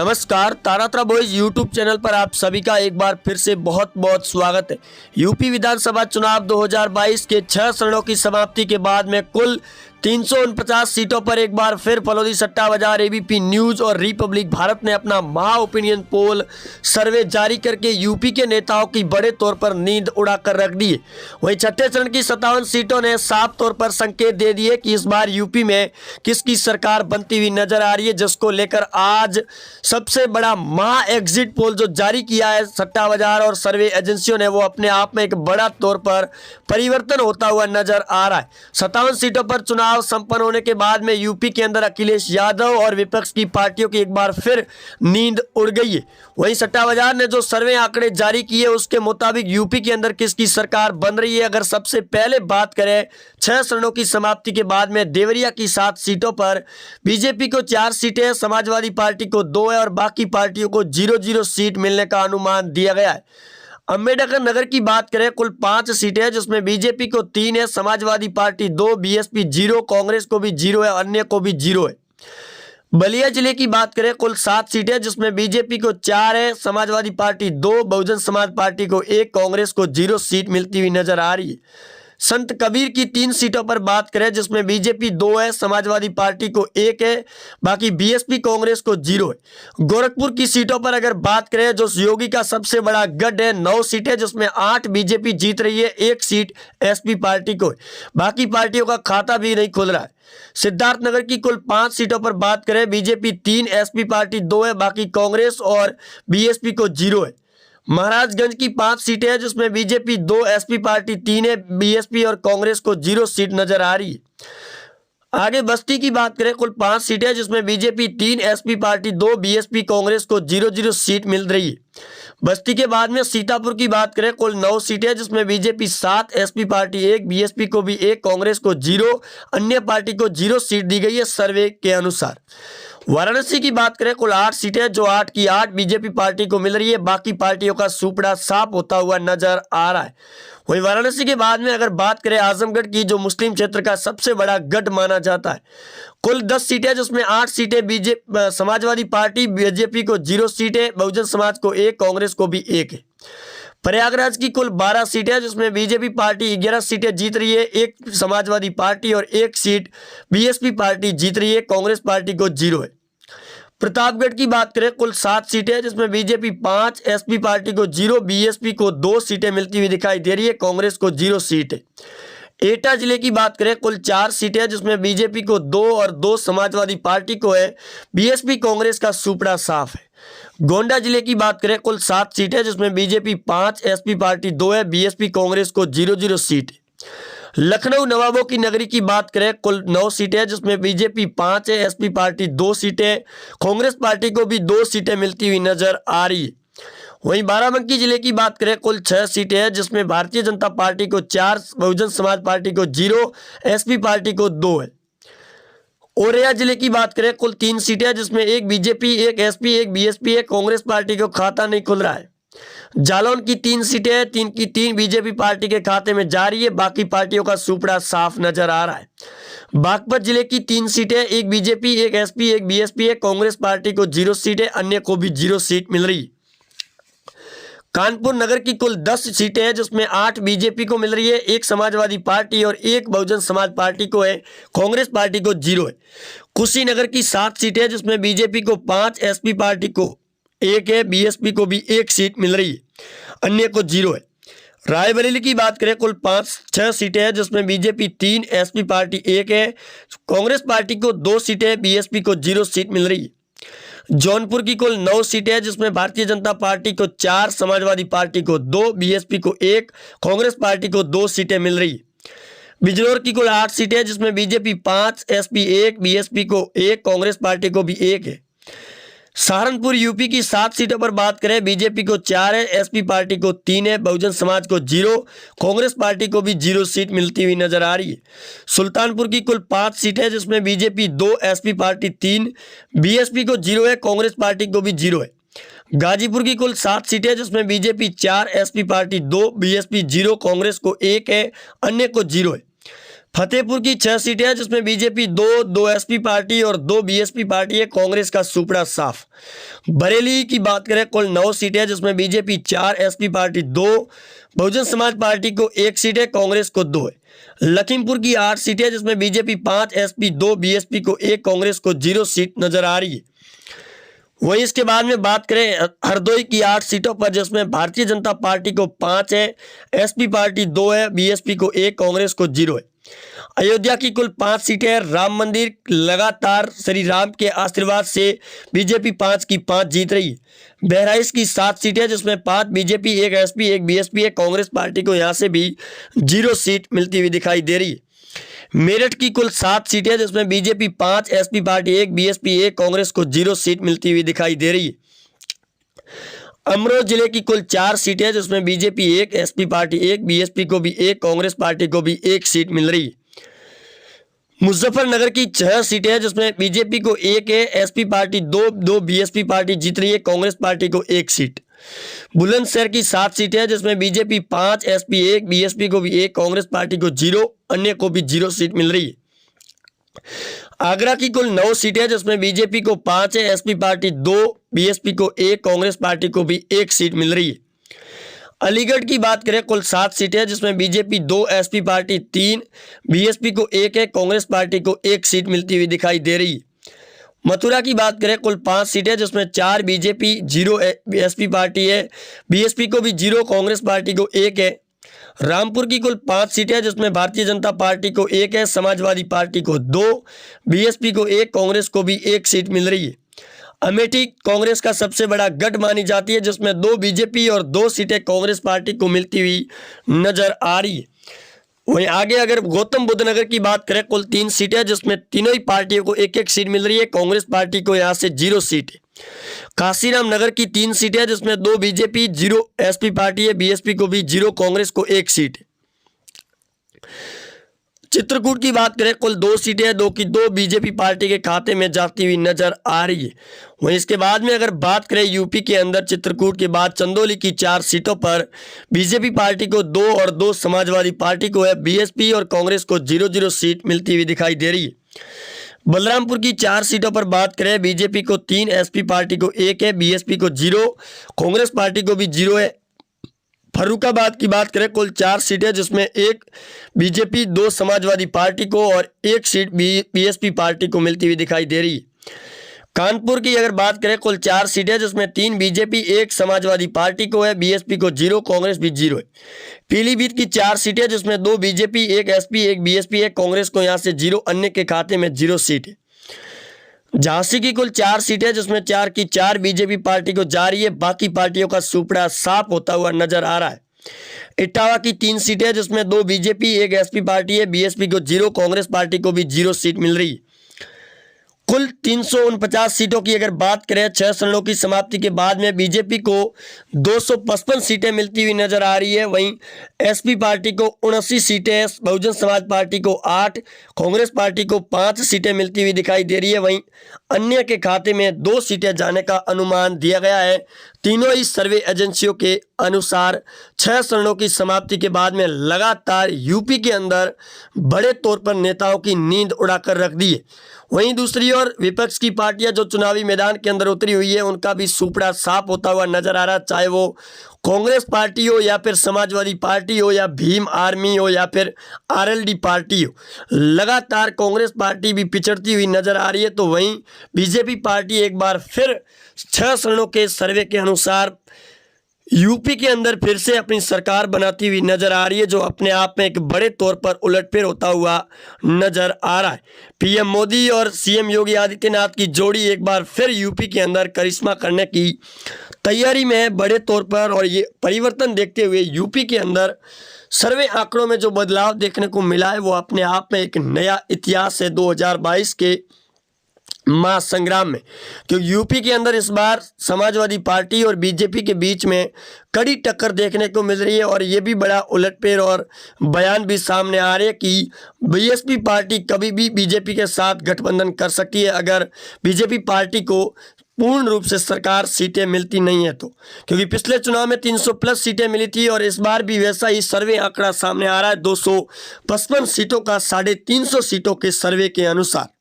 नमस्कार, तारात्रा boys YouTube channel पर आप सभी का एक बार फिर से बहुत बहुत स्वागत है। यूपी विधानसभा चुनाव 2022 के 6 चरणों की समाप्ति के बाद में कुल 349 सीटों पर एक बार फिर फलोदी सट्टा बाजार, एबीपी न्यूज और रिपब्लिक भारत ने अपना महा ओपिनियन पोल सर्वे जारी करके यूपी के नेताओं की बड़े तौर पर नींद उड़ाकर रख दी है। वहीं छठे चरण की 57 सीटों ने साफ तौर पर संकेत दे दिए कि इस बार यूपी में किसकी सरकार बनती हुई नजर आ रही है, जिसको लेकर आज सबसे बड़ा महा एग्जिट पोल जो जारी किया है सट्टा बाजार और सर्वे एजेंसियों ने, वो अपने आप में एक बड़ा तौर पर परिवर्तन होता हुआ नजर आ रहा है। 57 सीटों पर चुनाव संपन्न होने के बाद में यूपी के अंदर अखिलेश यादव और विपक्ष की पार्टियों की एक बार फिर नींद उड़ गई है। वहीं सट्टा बाजार ने जो सर्वे आंकड़े जारी किए उसके मुताबिक यूपी के अंदर किसकी सरकार बन रही है, अगर सबसे पहले बात करें 6 चरणों की समाप्ति के बाद में देवरिया की 7 सीटों पर बीजेपी को 4 सीटें, समाजवादी पार्टी को 2 है और बाकी पार्टियों को 0-0 सीट मिलने का अनुमान दिया गया है। अम्बेडकर नगर की बात करें कुल 5 सीटें हैं, जिसमें बीजेपी को 3 है, समाजवादी पार्टी 2, बीएसपी 0, कांग्रेस को भी 0 है, अन्य को भी 0 है। बलिया जिले की बात करें कुल 7 सीटें, जिसमें बीजेपी को 4 है, समाजवादी पार्टी 2, बहुजन समाज पार्टी को 1, कांग्रेस को 0 सीट मिलती हुई नजर आ रही है। संत कबीर की 3 सीटों पर बात करें, जिसमें बीजेपी 2 है, समाजवादी पार्टी को 1 है, बाकी बीएसपी कांग्रेस को 0 है। गोरखपुर की सीटों पर अगर बात करें, जो योगी का सबसे बड़ा गढ़ है, 9 सीटें, जिसमें 8 बीजेपी जीत रही है, 1 सीट एसपी पार्टी को है, बाकी पार्टियों का खाता भी नहीं खुल रहा है। सिद्धार्थनगर की कुल 5 सीटों पर बात करें, बीजेपी 3, एसपी पार्टी 2 है, बाकी कांग्रेस और बीएसपी को 0 है। महाराजगंज की 5 सीटें हैं, जिसमें बीजेपी 2, एसपी पार्टी 3 है, बीएसपी और कांग्रेस को 0 सीट नजर आ रही है। आगे बस्ती की बात करें कुल 5 सीटें, जिसमें BJP 3, SP party 2, BSP Congress को 0-0 सीट मिल रही है। बस्ती के बाद में सीतापुर की बात करें कुल 9 सीटें, जिसमें बीजेपी 7, एसपी पार्टी 1, बीएसपी को भी 1, कांग्रेस को 0, अन्य पार्टी को 0 सीट दी गई है सर्वे के अनुसार। वाराणसी की बात करें कुल 8 सीटें, जो 8 की 8 बीजेपी पार्टी को मिल रही है, बाकी पार्टियों का सुपड़ा साफ होता हुआ नजर आ रहा है। वहीं वाराणसी के बाद में अगर बात करें आजमगढ़ की, जो मुस्लिम क्षेत्र का सबसे बड़ा गढ़ माना जाता है, कुल 10 सीटें, जिसमें 8 सीटें समाजवादी पार्टी, बीजेपी को 0 सीटें, बहुजन समाज को 1, कांग्रेस को भी 1 है। प्रयागराज की कुल 12 सीटें, जिसमें बीजेपी पार्टी 11 सीटें जीत रही है, 1 समाजवादी पार्टी और 1 सीट बीएसपी पार्टी जीत रही है, कांग्रेस पार्टी को 0 है। प्रतापगढ़ की बात करें कुल 7 सीटें, जिसमें बीजेपी 5, एसपी पार्टी को 0, बीएसपी को 2 सीटें मिलती हुई दिखाई दे रही है, कांग्रेस को 0 सीट है। एटा जिले की बात करें कुल 4 सीटें, जिसमें बीजेपी को 2 और 2 समाजवादी पार्टी को है, बीएसपी कांग्रेस का सुपड़ा साफ है। गोंडा जिले की बात करें कुल 7 सीटें, जिसमें बीजेपी 5, एसपी पार्टी 2 है, बीएसपी कांग्रेस को 0-0 सीट है। लखनऊ नवाबों की नगरी की बात करें कुल 9 सीटें, जिसमें बीजेपी 5 है, एसपी पार्टी 2 सीटें, कांग्रेस पार्टी को भी 2 सीटें मिलती हुई नजर आ रही है। वहीं बाराबंकी जिले की बात करें कुल 6 सीटें हैं, जिसमें भारतीय जनता पार्टी को 4, बहुजन समाज पार्टी को 0, एसपी पार्टी को 2 है। औरैया जिले की बात करें कुल 3 सीटें, जिसमें 1 बीजेपी, 1 एसपी, 1 बीएसपी है, कांग्रेस पार्टी को खाता नहीं खुल रहा है। जालौन की 3 सीटें, 3 की 3 बीजेपी पार्टी के खाते में जा रही है, बाकी पार्टियों का सुपड़ा साफ नजर आ रहा है। बागपत जिले की 3 सीटें, 1 बीजेपी, 1 एसपी, 1 बीएसपी है, कांग्रेस पार्टी को 0 सीटें, अन्य को भी 0 सीट मिल रही है। कानपुर नगर की कुल 10 सीटें हैं, जिसमें 8 बीजेपी को मिल रही है, 1 समाजवादी पार्टी और 1 बहुजन समाज पार्टी को है, कांग्रेस पार्टी को 0 है। कुशीनगर की 7 सीटें हैं, जिसमें बीजेपी को 5, एसपी पार्टी को 1 है, बीएसपी को भी 1 सीट मिल रही है, अन्य को 0 है। रायबरेली की बात करें कुल 5-6 सीटें हैं, जिसमें बीजेपी 3, एसपी पार्टी 1 है, कांग्रेस पार्टी को 2 सीटें, बीएसपी को 0 सीट मिल रही है। जौनपुर की कुल 9 सीटें हैं, जिसमें भारतीय जनता पार्टी को 4, समाजवादी पार्टी को 2, बीएसपी को 1, कांग्रेस पार्टी को 2 सीटें मिल रही है। बिजनौर की कुल 8 सीटें हैं, जिसमें बीजेपी 5, एसपी 1, बीएसपी को 1, कांग्रेस पार्टी को भी 1 है। सहारनपुर यूपी की 7 सीटों पर बात करें, बीजेपी को 4 है, एसपी पार्टी को 3 है, बहुजन समाज को 0, कांग्रेस पार्टी को भी 0 सीट मिलती हुई नजर आ रही है। सुल्तानपुर की कुल 5 सीटें, जिसमें बीजेपी 2, एसपी पार्टी 3, बीएसपी को 0 है, कांग्रेस पार्टी को भी 0 है। गाजीपुर की कुल 7 सीटें, जिसमें BJP 4, SP party 2, BSP 0, Congress को 1 है, अन्य को 0 है। फतेहपुर की 6 सीटें हैं जिसमें बीजेपी 2 एसपी पार्टी और 2 बीएसपी पार्टी है। कांग्रेस का सुपड़ा साफ। बरेली की बात करें कुल 9 सीटें हैं जिसमें BJP 4, SP party 2, Bahujan Samaj party को 1 सीट है, कांग्रेस को 2 है। लखीमपुर की 8 सीटें हैं जिसमें बीजेपी 5, एसपी 2, बीएसपी को 1, कांग्रेस को 0 सीट नजर आ रही है। वहीं इसके बाद में बात करें हरदोई की 8 सीटों पर जिसमें भारतीय जनता पार्टी को 5 है, एसपी पार्टी 2 है, बीएसपी को 1, कांग्रेस को 0 है। अयोध्या की कुल 5 सीटें हैं। राम मंदिर लगातार श्री राम के आशीर्वाद से बीजेपी 5 की 5 जीत रही है। बहराइच की 7 सीटें जिसमें 5 बीजेपी, 1 एसपी, 1 बीएसपी है, कांग्रेस पार्टी को यहां से भी 0 सीट मिलती हुई दिखाई दे रही है। मेरठ की कुल 7 सीटें जिसमें BJP 5, SP party 1, BSP 1, Congress को 0 सीट मिलती हुई दिखाई दे रही है। अमरोहा जिले की कुल 4 सीटें जिसमें बीजेपी 1, एसपी पार्टी 1, बीएसपी को भी 1, कांग्रेस पार्टी को भी 1 सीट मिल रही है। मुजफ्फरनगर की 6 सीटें हैं जिसमें बीजेपी को 1 है, एसपी पार्टी 2 बीएसपी पार्टी जीत रही है, कांग्रेस पार्टी को 1 सीट। बुलंदशहर की 7 सीटें हैं जिसमें बीजेपी 5, एसपी 1, बीएसपी को भी 1, कांग्रेस पार्टी को 0, अन्य को भी 0 सीट मिल रही है। आगरा की कुल 9 सीटें हैं जिसमें बीजेपी को 5 है, एसपी पार्टी 2, बीएसपी को 1, कांग्रेस पार्टी को भी 1 सीट मिल रही है। अलीगढ़ की बात करें कुल 7 सीटें हैं जिसमें बीजेपी 2, एसपी पार्टी 3, बीएसपी को 1 है, कांग्रेस पार्टी को 1 सीट मिलती हुई दिखाई दे रही है। मथुरा की बात करें कुल 5 सीटें जिसमें 4 बीजेपी, 0 एसपी पार्टी है, बीएसपी को भी 0, कांग्रेस पार्टी को 1 है। रामपुर की कुल 5 सीटें हैं जिसमें भारतीय जनता पार्टी को 1 है, समाजवादी पार्टी को 2, बीएसपी को 1, कांग्रेस को भी 1 सीट मिल रही है। अमेठी कांग्रेस का सबसे बड़ा गढ़ मानी जाती है जिसमें 2 बीजेपी और 2 सीटें कांग्रेस पार्टी को मिलती हुई नजर आ रही है। वहीं आगे अगर गौतम बुद्ध नगर की बात करें कुल 3 सीटें जिसमें तीनों ही पार्टियों को 1-1 सीट मिल रही है, कांग्रेस पार्टी को यहां से 0 सीट है। काशीराम नगर की 3 सीटें जिसमें 2 बीजेपी, 0 एसपी पार्टी है, बीएसपी को भी 0, कांग्रेस को 1 सीट है। चित्रकूट की बात करें कुल 2 सीटें हैं, 2 की 2 बीजेपी पार्टी के खाते में जाती हुई नजर आ रही है। वहीं इसके बाद में अगर बात करें यूपी के अंदर चित्रकूट के बाद चंदौली की 4 सीटों पर बीजेपी पार्टी को 2 और 2 समाजवादी पार्टी को है, बीएसपी और कांग्रेस को 0-0 सीट मिलती हुई दिखाई दे रही है। बलरामपुर की 4 सीटों पर बात करें बीजेपी को 3, एसपी पार्टी को 1 है, बीएसपी को 0, कांग्रेस पार्टी को भी 0 है। फर्रुखाबाद की बात करें कुल 4 सीटें जिसमें 1 बीजेपी, 2 समाजवादी पार्टी को और 1 सीट बीएसपी पार्टी को मिलती हुई दिखाई दे रही है। कानपुर की अगर बात करें कुल 4 सीटें जिसमें 3 बीजेपी, 1 समाजवादी पार्टी को है, बीएसपी को 0, कांग्रेस भी 0 है। पीलीभीत की 4 सीटें जिसमें 2 बीजेपी, 1 एसपी, 1 बीएसपी है, कांग्रेस को यहां से 0, अन्य के खाते में 0 सीट है। झांसी की कुल 4 सीटें जिसमें 4 की 4 बीजेपी पार्टी को जा रही है, बाकी पार्टियों का सुपड़ा साफ होता हुआ नजर आ रहा है। इटावा की 3 सीटें जिसमें 2 बीजेपी, 1 एसपी पार्टी है, बीएसपी को 0, कांग्रेस पार्टी को भी 0 सीट मिल रही है। कुल 349 सीटों की अगर बात करें 6 चरणों की समाप्ति के बाद में बीजेपी को 255 सीटें मिलती हुई नजर आ रही है। वहीं एसपी पार्टी को 79 सीटें, बहुजन समाज पार्टी को 8, कांग्रेस पार्टी को 5 सीटें मिलती हुई दिखाई दे रही है। वहीं अन्य के खाते में 2 सीटें जाने का अनुमान दिया गया है। तीनों ही सर्वे एजेंसियों के अनुसार 6 चरणों की समाप्ति के बाद में लगातार यूपी के अंदर बड़े तौर पर नेताओं की नींद उड़ाकर रख दी है। वहीं दूसरी ओर विपक्ष की पार्टियां जो चुनावी मैदान के अंदर उतरी हुई है उनका भी सुपड़ा साफ होता हुआ नजर आ रहा है, चाहे वो कांग्रेस पार्टी हो या फिर समाजवादी पार्टी हो या भीम आर्मी हो या फिर आरएलडी पार्टी हो। लगातार कांग्रेस पार्टी भी पिछड़ती हुई नजर आ रही है, तो वहीं बीजेपी पार्टी एक बार फिर 6 चरणों के सर्वे के अनुसार यूपी के अंदर फिर से अपनी सरकार बनाती हुई नजर आ रही है, जो अपने आप में एक बड़े तौर पर उलटफेर होता हुआ नजर आ रहा है। पीएम मोदी और सीएम योगी आदित्यनाथ की जोड़ी एक बार फिर यूपी के अंदर करिश्मा करने की तैयारी में है बड़े तौर पर, और ये परिवर्तन देखते हुए यूपी के अंदर सर्वे आंकड़ों में जो बदलाव देखने को मिला है वो अपने आप में एक नया इतिहास है 2022 के महासंग्राम में, क्योंकि यूपी के अंदर इस बार समाजवादी पार्टी और बीजेपी के बीच में कड़ी टक्कर देखने को मिल रही है। और ये भी बड़ा उलटफेर और बयान भी सामने आ रहे हैं कि बीएसपी पार्टी कभी भी बीजेपी के साथ गठबंधन कर सकती है। अगर बीजेपी पार्टी को पूर्ण रूप से सरकार सीटें मिलती नहीं है तो, क्योंकि पिछले चुनाव में 300 प्लस सीटें मिली थी और इस बार भी वैसा ही सर्वे आंकड़ा सामने आ रहा है 255 सीटों का 350 सीटों के सर्वे के अनुसार।